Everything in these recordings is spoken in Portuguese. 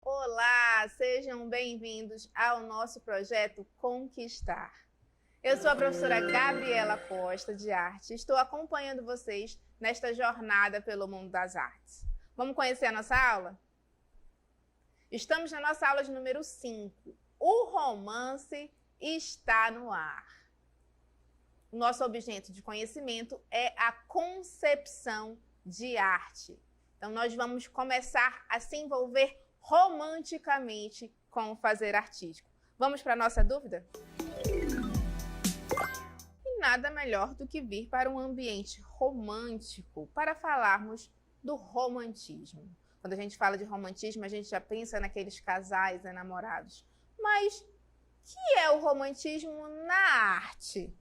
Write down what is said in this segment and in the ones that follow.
Olá, sejam bem-vindos ao nosso projeto Conquistar. Eu sou a professora Gabriela Costa, de Arte, e estou acompanhando vocês nesta jornada pelo mundo das artes. Vamos conhecer a nossa aula? Estamos na nossa aula de número 5. O romance está no ar. O nosso objeto de conhecimento é a concepção de arte. Então, nós vamos começar a se envolver romanticamente com o fazer artístico. Vamos para a nossa dúvida? E nada melhor do que vir para um ambiente romântico para falarmos do romantismo. Quando a gente fala de romantismo, a gente já pensa naqueles casais enamorados. Mas o que é o romantismo na arte?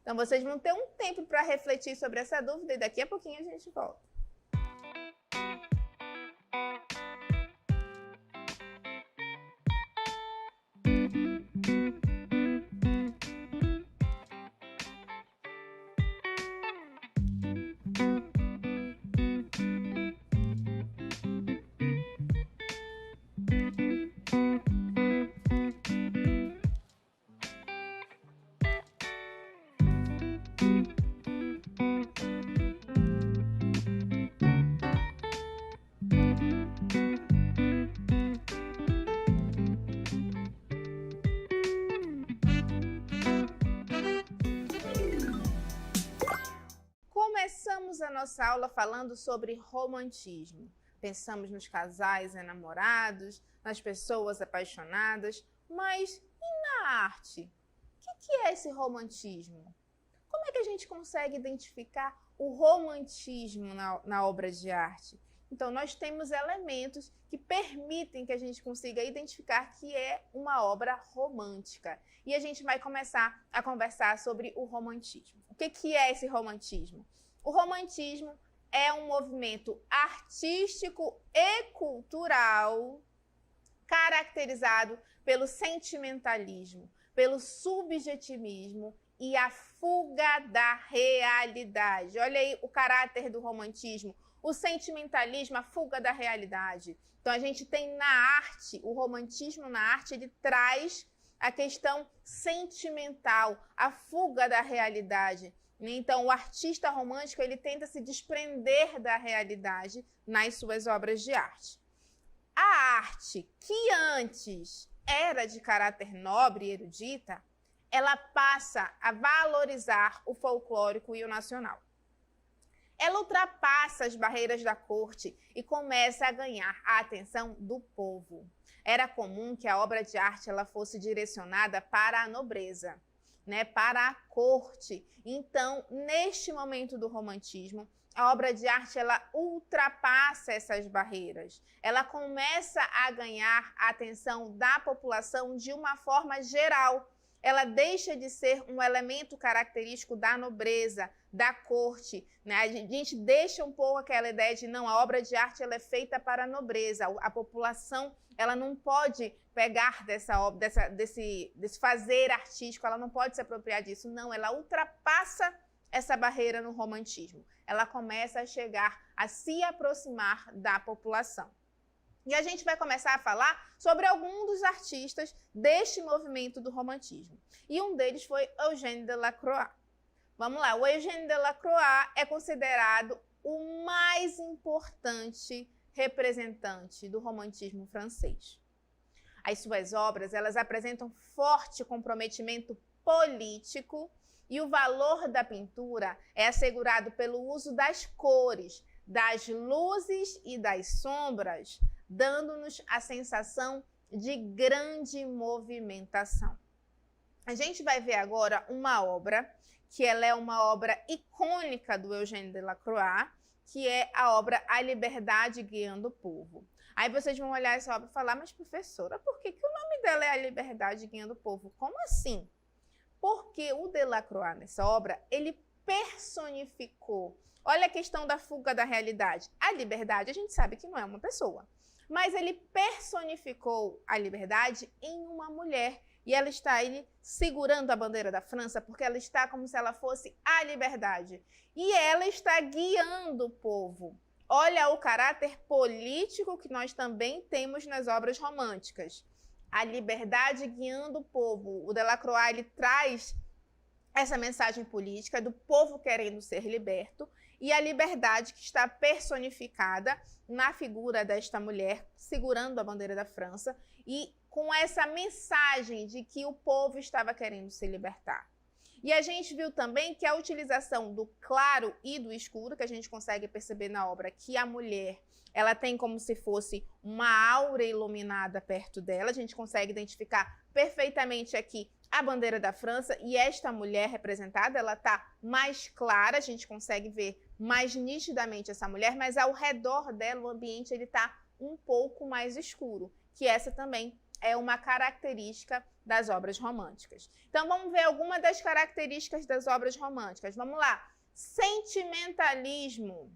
Então, vocês vão ter um tempo para refletir sobre essa dúvida e daqui a pouquinho a gente volta. Começamos a nossa aula falando sobre romantismo. Pensamos nos casais enamorados, nas pessoas apaixonadas, mas e na arte? O que é esse romantismo? Como é que a gente consegue identificar o romantismo na obra de arte? Então, nós temos elementos que permitem que a gente consiga identificar que é uma obra romântica. E a gente vai começar a conversar sobre o romantismo. O que é esse romantismo? O romantismo é um movimento artístico e cultural caracterizado pelo sentimentalismo, pelo subjetivismo e a fuga da realidade. Olha aí o caráter do romantismo. O sentimentalismo, a fuga da realidade. Então, a gente tem na arte, o romantismo na arte, ele traz a questão sentimental, a fuga da realidade. Então, o artista romântico, ele tenta se desprender da realidade nas suas obras de arte. A arte, que antes era de caráter nobre e erudita, ela passa a valorizar o folclórico e o nacional. Ela ultrapassa as barreiras da corte e começa a ganhar a atenção do povo. Era comum que a obra de arte ela fosse direcionada para a nobreza, para a corte. Então, neste momento do romantismo, a obra de arte ela ultrapassa essas barreiras. Ela começa a ganhar a atenção da população de uma forma geral. Ela deixa de ser um elemento característico da nobreza, da corte. A gente deixa um pouco aquela ideia de não, a obra de arte ela é feita para a nobreza. A população ela não pode pegar desse fazer artístico, ela não pode se apropriar disso. Não, ela ultrapassa essa barreira no romantismo. Ela começa a chegar a se aproximar da população. E a gente vai começar a falar sobre alguns dos artistas deste movimento do romantismo. E um deles foi Eugène Delacroix. Vamos lá, o Eugène Delacroix é considerado o mais importante representante do romantismo francês. As suas obras, elas apresentam forte comprometimento político e o valor da pintura é assegurado pelo uso das cores, das luzes e das sombras, dando-nos a sensação de grande movimentação. A gente vai ver agora uma obra, que ela é uma obra icônica do Eugène Delacroix, que é a obra A Liberdade Guiando o Povo. Aí vocês vão olhar essa obra e falar, mas professora, por que o nome dela é A Liberdade Guiando o Povo? Como assim? Porque o Delacroix, nessa obra, ele personificou. Olha a questão da fuga da realidade. A liberdade, a gente sabe que não é uma pessoa. Mas ele personificou a liberdade em uma mulher e ela está aí segurando a bandeira da França, porque ela está como se ela fosse a liberdade. E ela está guiando o povo. Olha o caráter político que nós também temos nas obras românticas. A liberdade guiando o povo. O Delacroix ele traz essa mensagem política do povo querendo ser liberto e a liberdade que está personificada na figura desta mulher segurando a bandeira da França e com essa mensagem de que o povo estava querendo se libertar. E a gente viu também que a utilização do claro e do escuro, que a gente consegue perceber na obra que a mulher ela tem como se fosse uma aura iluminada perto dela, a gente consegue identificar perfeitamente aqui a bandeira da França e esta mulher representada, ela está mais clara, a gente consegue ver mais nitidamente essa mulher, mas ao redor dela o ambiente está um pouco mais escuro, que essa também é uma característica das obras românticas. Então vamos ver algumas das características das obras românticas. Vamos lá. Sentimentalismo,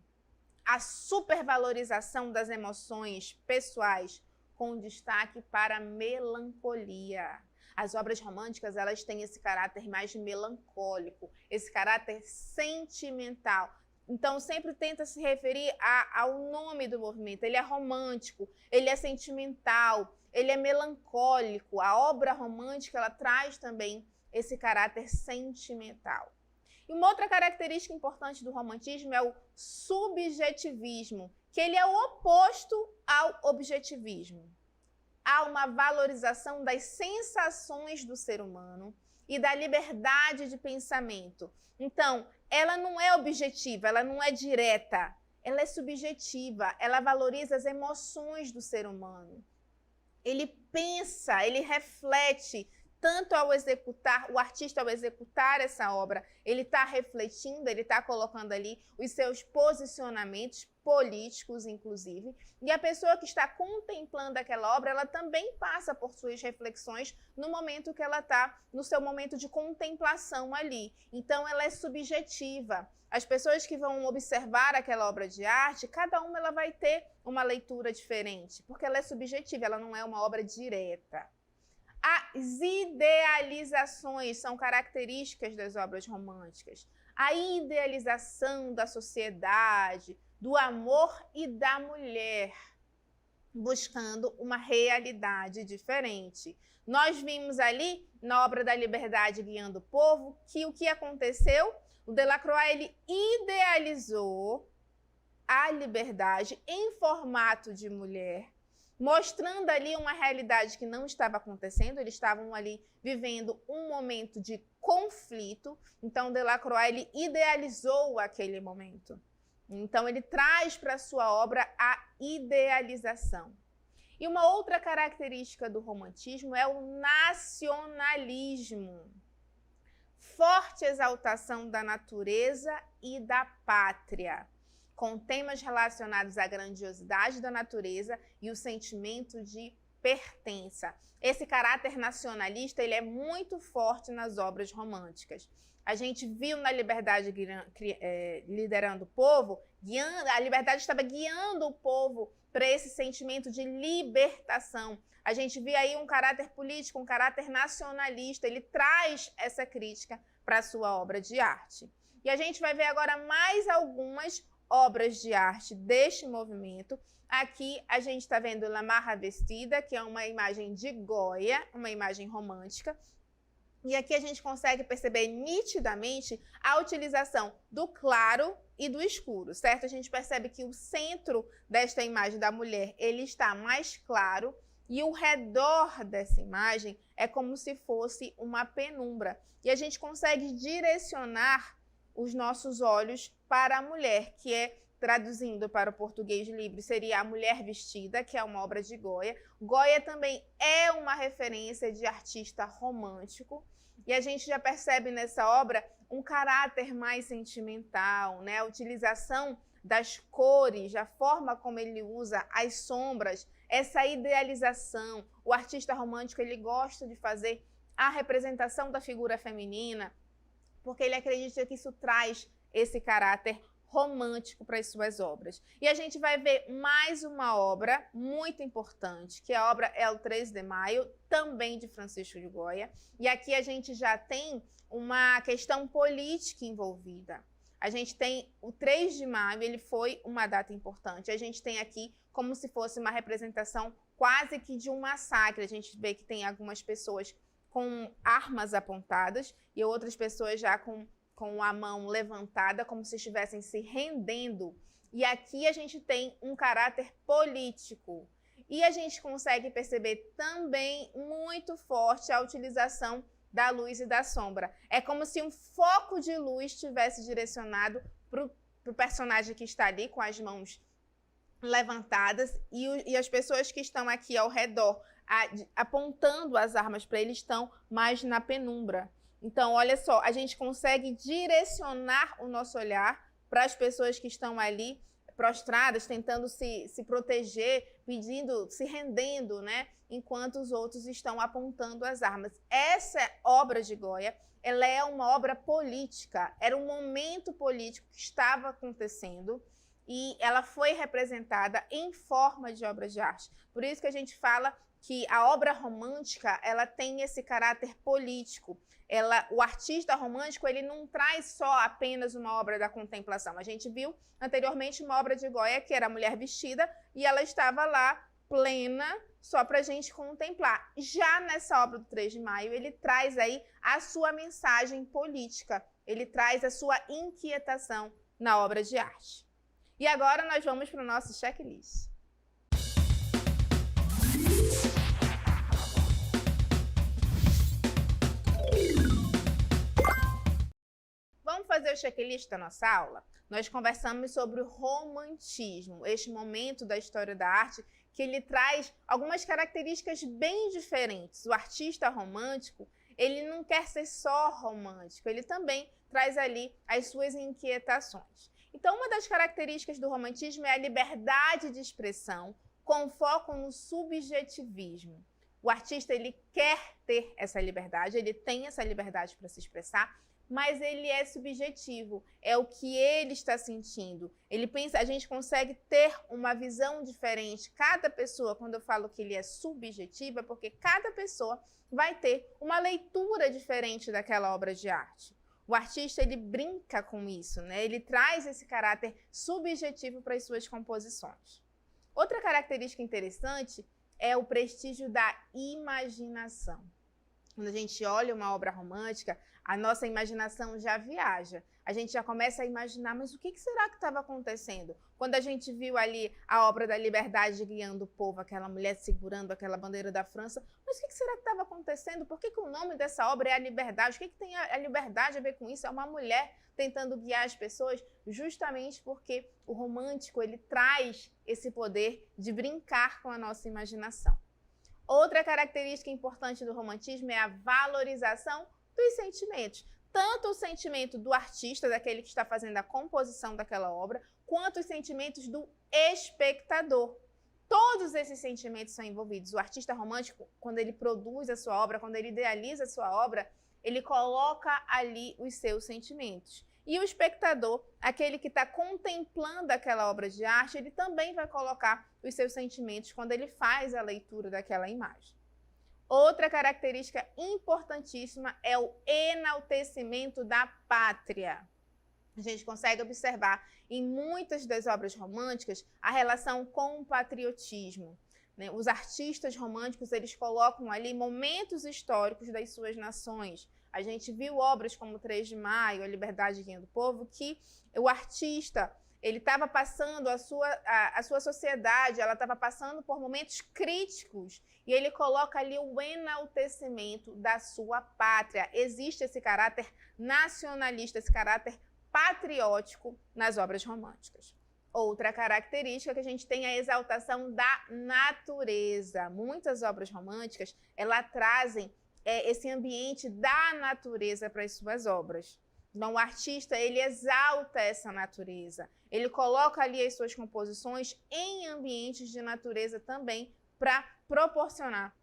a supervalorização das emoções pessoais com destaque para a melancolia. As obras românticas, elas têm esse caráter mais melancólico, esse caráter sentimental. Então, sempre tenta se referir ao nome do movimento. Ele é romântico, ele é sentimental, ele é melancólico. A obra romântica, ela traz também esse caráter sentimental. E uma outra característica importante do romantismo é o subjetivismo, que ele é o oposto ao objetivismo. Há uma valorização das sensações do ser humano e da liberdade de pensamento. Então, ela não é objetiva, ela não é direta, ela é subjetiva, ela valoriza as emoções do ser humano. Ele pensa, ele reflete, tanto ao executar, o artista ao executar essa obra, ele está refletindo, ele está colocando ali os seus posicionamentos políticos, inclusive, e a pessoa que está contemplando aquela obra, ela também passa por suas reflexões no momento que ela está, no seu momento de contemplação ali. Então, ela é subjetiva. As pessoas que vão observar aquela obra de arte, cada uma ela vai ter uma leitura diferente, porque ela é subjetiva, ela não é uma obra direta. As idealizações são características das obras românticas. A idealização da sociedade, do amor e da mulher, buscando uma realidade diferente. Nós vimos ali, na obra da Liberdade Guiando o Povo, que o que aconteceu? O Delacroix ele idealizou a liberdade em formato de mulher, mostrando ali uma realidade que não estava acontecendo, eles estavam ali vivendo um momento de conflito, então Delacroix ele idealizou aquele momento. Então ele traz para a sua obra a idealização. E uma outra característica do romantismo é o nacionalismo. Forte exaltação da natureza e da pátria, com temas relacionados à grandiosidade da natureza e o sentimento de pertença. Esse caráter nacionalista ele é muito forte nas obras românticas. A gente viu na Liberdade liderando o povo, a liberdade estava guiando o povo para esse sentimento de libertação. A gente vê aí um caráter político, um caráter nacionalista, ele traz essa crítica para a sua obra de arte. E a gente vai ver agora mais algumas obras de arte deste movimento. Aqui a gente está vendo La Marra Vestida, que é uma imagem de Goya, uma imagem romântica. E aqui a gente consegue perceber nitidamente a utilização do claro e do escuro, certo? A gente percebe que o centro desta imagem da mulher, ele está mais claro e o redor dessa imagem é como se fosse uma penumbra. E a gente consegue direcionar os nossos olhos para a mulher, que é, traduzindo para o português livre, seria A Mulher Vestida, que é uma obra de Goya. Goya também é uma referência de artista romântico, e a gente já percebe nessa obra um caráter mais sentimental, né? A utilização das cores, a forma como ele usa as sombras, essa idealização. O artista romântico ele gosta de fazer a representação da figura feminina, porque ele acredita que isso traz esse caráter romântico para as suas obras. E a gente vai ver mais uma obra muito importante, que é a obra El 3 de Maio, também de Francisco de Goya. E aqui a gente já tem uma questão política envolvida. A gente tem o 3 de maio, ele foi uma data importante. A gente tem aqui como se fosse uma representação quase que de um massacre. A gente vê que tem algumas pessoas com armas apontadas e outras pessoas já com a mão levantada, como se estivessem se rendendo. E aqui a gente tem um caráter político. E a gente consegue perceber também muito forte a utilização da luz e da sombra. É como se um foco de luz tivesse direcionado para o personagem que está ali com as mãos levantadas e as pessoas que estão aqui ao redor apontando as armas para ele estão mais na penumbra. Então, olha só, a gente consegue direcionar o nosso olhar para as pessoas que estão ali prostradas, tentando se proteger, pedindo, se rendendo, né? Enquanto os outros estão apontando as armas. Essa obra de Goya, ela é uma obra política, era um momento político que estava acontecendo e ela foi representada em forma de obra de arte. Por isso que a gente fala que a obra romântica, ela tem esse caráter político. O artista romântico, ele não traz só apenas uma obra da contemplação. A gente viu anteriormente uma obra de Goya, que era a mulher vestida, e ela estava lá plena, só para a gente contemplar. Já nessa obra do 3 de maio, ele traz aí a sua mensagem política, ele traz a sua inquietação na obra de arte. E agora nós vamos para o nosso checklist. Vamos fazer o checklist da nossa aula? Nós conversamos sobre o romantismo, este momento da história da arte que ele traz algumas características bem diferentes. O artista romântico, ele não quer ser só romântico, ele também traz ali as suas inquietações. Então, uma das características do romantismo é a liberdade de expressão com foco no subjetivismo. O artista, ele quer ter essa liberdade, ele tem essa liberdade para se expressar, mas ele é subjetivo, é o que ele está sentindo. Ele pensa, a gente consegue ter uma visão diferente. Cada pessoa, quando eu falo que ele é subjetivo, é porque cada pessoa vai ter uma leitura diferente daquela obra de arte. O artista, ele brinca com isso, né? Ele traz esse caráter subjetivo para as suas composições. Outra característica interessante é o prestígio da imaginação. Quando a gente olha uma obra romântica, a nossa imaginação já viaja. A gente já começa a imaginar, mas o que será que estava acontecendo? Quando a gente viu ali a obra da Liberdade guiando o povo, aquela mulher segurando aquela bandeira da França, mas o que será que estava acontecendo? Por que o nome dessa obra é a Liberdade? O que tem a liberdade a ver com isso? É uma mulher tentando guiar as pessoas, justamente porque o romântico, ele traz esse poder de brincar com a nossa imaginação. Outra característica importante do romantismo é a valorização dos sentimentos. Tanto o sentimento do artista, daquele que está fazendo a composição daquela obra, quanto os sentimentos do espectador. Todos esses sentimentos são envolvidos. O artista romântico, quando ele produz a sua obra, quando ele idealiza a sua obra, ele coloca ali os seus sentimentos. E o espectador, aquele que está contemplando aquela obra de arte, ele também vai colocar os seus sentimentos quando ele faz a leitura daquela imagem. Outra característica importantíssima é o enaltecimento da pátria. A gente consegue observar em muitas das obras românticas a relação com o patriotismo. Os artistas românticos, eles colocam ali momentos históricos das suas nações. A gente viu obras como 3 de maio, A Liberdade Guiando o Povo, que o artista, ele estava passando, a sua sociedade, ela estava passando por momentos críticos e ele coloca ali o enaltecimento da sua pátria. Existe esse caráter nacionalista, esse caráter patriótico nas obras românticas. Outra característica que a gente tem é a exaltação da natureza. Muitas obras românticas, elas trazem esse ambiente da natureza para as suas obras. Então, o artista, ele exalta essa natureza. Ele coloca ali as suas composições em ambientes de natureza também para proporcionar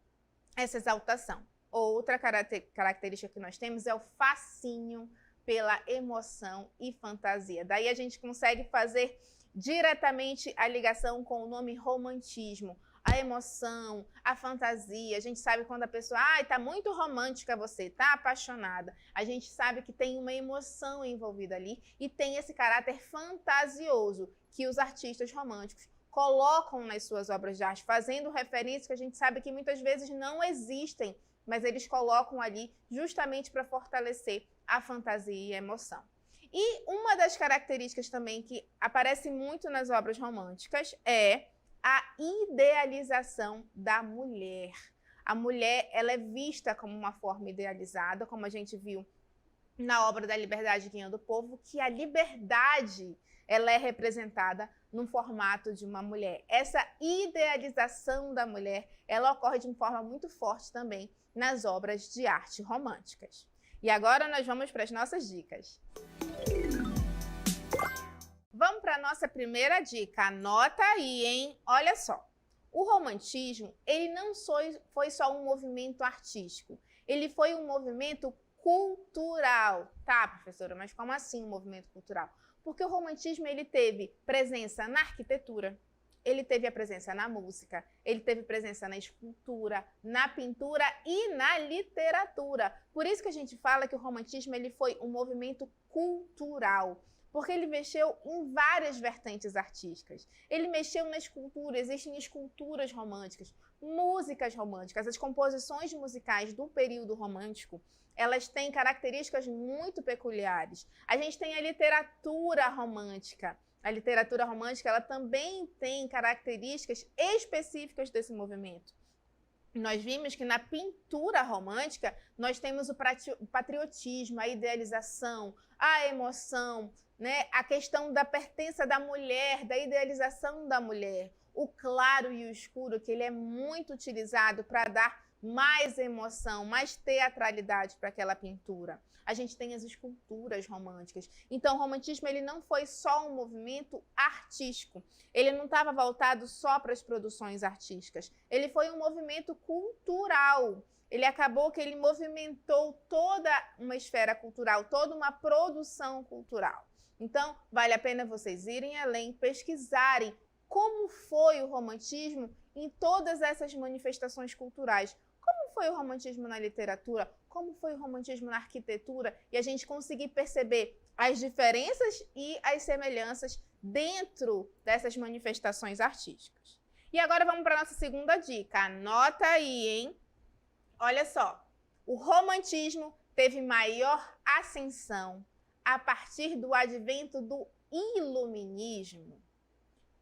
essa exaltação. Outra característica que nós temos é o fascínio pela emoção e fantasia. Daí a gente consegue fazer diretamente a ligação com o nome romantismo. A emoção, a fantasia, a gente sabe quando a pessoa, tá muito romântica você, tá apaixonada. A gente sabe que tem uma emoção envolvida ali e tem esse caráter fantasioso que os artistas românticos colocam nas suas obras de arte, fazendo referências que a gente sabe que muitas vezes não existem, mas eles colocam ali justamente para fortalecer a fantasia e a emoção. E uma das características também que aparece muito nas obras românticas é a idealização da mulher. A mulher, ela é vista como uma forma idealizada, como a gente viu na obra da Liberdade Guiando o Povo, que a liberdade ela é representada no formato de uma mulher. Essa idealização da mulher, ela ocorre de uma forma muito forte também nas obras de arte românticas. E agora nós vamos para as nossas dicas. Vamos para a nossa primeira dica. Anota aí, hein? Olha só. O romantismo, ele não foi só um movimento artístico. Ele foi um movimento cultural. Tá, professora, mas como assim um movimento cultural? Porque o romantismo, ele teve presença na arquitetura, ele teve a presença na música, ele teve presença na escultura, na pintura e na literatura. Por isso que a gente fala que o romantismo ele foi um movimento cultural, porque ele mexeu em várias vertentes artísticas. Ele mexeu na escultura, existem esculturas românticas, músicas românticas, as composições musicais do período romântico, elas têm características muito peculiares. A gente tem a literatura romântica. A literatura romântica ela também tem características específicas desse movimento. Nós vimos que na pintura romântica nós temos o patriotismo, a idealização, a emoção, né? A questão da pertença da mulher, da idealização da mulher, o claro e o escuro, que ele é muito utilizado para dar mais emoção, mais teatralidade para aquela pintura. A gente tem as esculturas românticas. Então, o romantismo ele não foi só um movimento artístico. Ele não estava voltado só para as produções artísticas. Ele foi um movimento cultural. Ele acabou que ele movimentou toda uma esfera cultural, toda uma produção cultural. Então, vale a pena vocês irem além, pesquisarem como foi o romantismo em todas essas manifestações culturais. Como foi o romantismo na literatura? Como foi o romantismo na arquitetura? E a gente conseguir perceber as diferenças e as semelhanças dentro dessas manifestações artísticas. E agora vamos para a nossa segunda dica. Anota aí, hein? Olha só. O romantismo teve maior ascensão a partir do advento do iluminismo,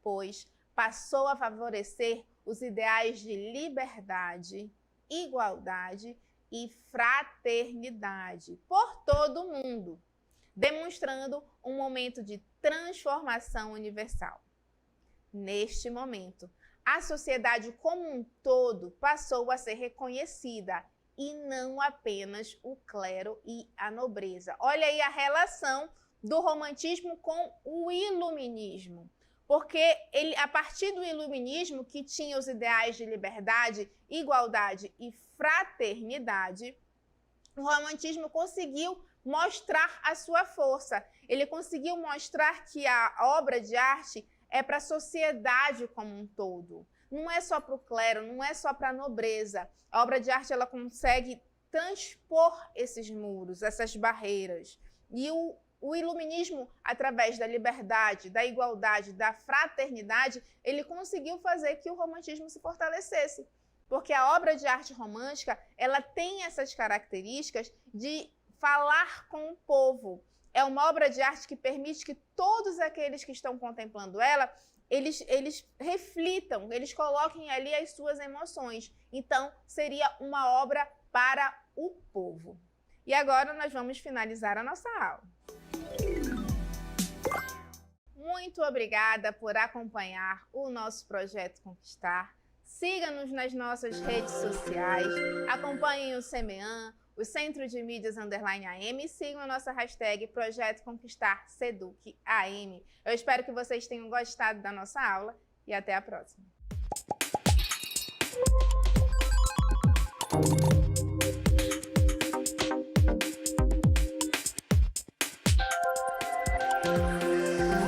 pois passou a favorecer os ideais de liberdade, igualdade e fraternidade por todo o mundo, demonstrando um momento de transformação universal. Neste momento, a sociedade como um todo passou a ser reconhecida e não apenas o clero e a nobreza. Olha aí a relação do romantismo com o iluminismo. Porque a partir do iluminismo, que tinha os ideais de liberdade, igualdade e fraternidade, o romantismo conseguiu mostrar a sua força. Ele conseguiu mostrar que a obra de arte é para a sociedade como um todo. Não é só para o clero, não é só para a nobreza. A obra de arte ela consegue transpor esses muros, essas barreiras. E o iluminismo, através da liberdade, da igualdade, da fraternidade, ele conseguiu fazer que o romantismo se fortalecesse. Porque a obra de arte romântica, ela tem essas características de falar com o povo. É uma obra de arte que permite que todos aqueles que estão contemplando ela, eles reflitam, eles coloquem ali as suas emoções. Então, seria uma obra para o povo. E agora nós vamos finalizar a nossa aula. Muito obrigada por acompanhar o nosso Projeto Conquistar. Siga-nos nas nossas redes sociais, acompanhem o CMEAN, o Centro de Mídias _AM e sigam a nossa hashtag Projeto Conquistar SEDUC-AM. Eu espero que vocês tenham gostado da nossa aula e até a próxima. Música